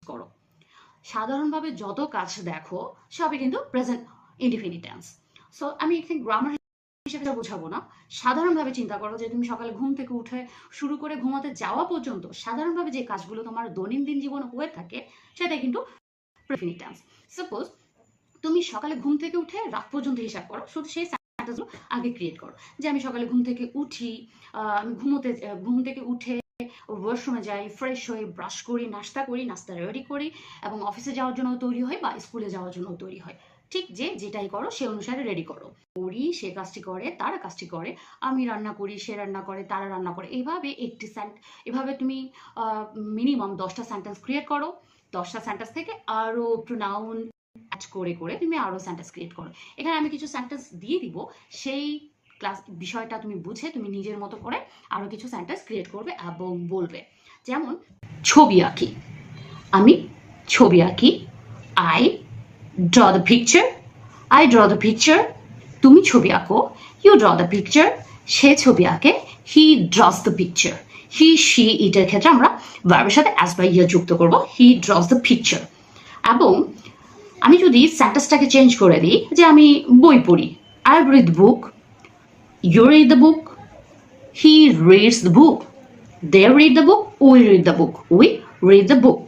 করো। সাধারণভাবে যত কাজ দেখো সবই কিন্তু প্রেজেন্ট ইনডিফিনিট টেন্স। সো আমি এখানে গ্রামার হিসেবে বোঝাবো না, সাধারণভাবে চিন্তা করো যে তুমি সকালে ঘুম থেকে উঠে শুরু করে ঘুমাতে যাওয়া পর্যন্ত সাধারণভাবে যে কাজগুলো তোমার দৈনন্দিন জীবনে হয়ে থাকে সেটাই কিন্তু ইনডিফিনিট টেন্স। সাপোজ তুমি সকালে ঘুম থেকে উঠে রাত পর্যন্ত হিসাব করো, শুধু সেই সেন্টেন্সগুলো আগে ক্রিয়েট করো যে আমি সকালে ঘুম থেকে উঠি, আমি ঘুম থেকে উঠে ওয়াশরুমে যাই, ফ্রেশ হই, ব্রাশ করি, নাস্তা রেডি করি এবং অফিসে যাওয়ার জন্য তৈরি হই বা স্কুলে যাওয়ার জন্য তৈরি হয়। ঠিক যেটাই করো সে অনুসারে রেডি করো। করি সে কাজটি করে, তারা কাজটি করে, আমি রান্না করি সে রান্না করে, তারা রান্না করে, এইভাবে এভাবে তুমি মিনিমাম 10টা সেন্টেন্স ক্রিয়েট করো। 10টা সেন্টেন্স থেকে আরো প্রোনাউন অ্যাড করে করে তুমি আরো সেন্টেন্স ক্রিয়েট করো। এখানে আমি কিছু সেন্টেন্স দিয়ে দিব, সেই ক্লাস বিষয়টা তুমি বুঝে তুমি নিজের মতো করে আরো কিছু সেন্টেন্স ক্রিয়েট করবে এবং বলবে। যেমন ছবি আঁকি, আমি ছবি আঁকি, আই ড্র দ্য পিকচার, তুমি ছবি আঁকো, ইউ ড্র দ্য পিকচার, সে ছবি আঁকে, he draws the picture, he she ইটের ক্ষেত্রে আমরা ভার্বের সাথে অ্যাজ বা ইয়া যুক্ত করব, হি ড্রস দ্য পিকচার। এবং আমি যদি সেন্টেন্সটাকে চেঞ্জ করে দিই যে আমি বই পড়ি, I read book, you read the book, he reads the book, they read the book, we read the book, we read the book.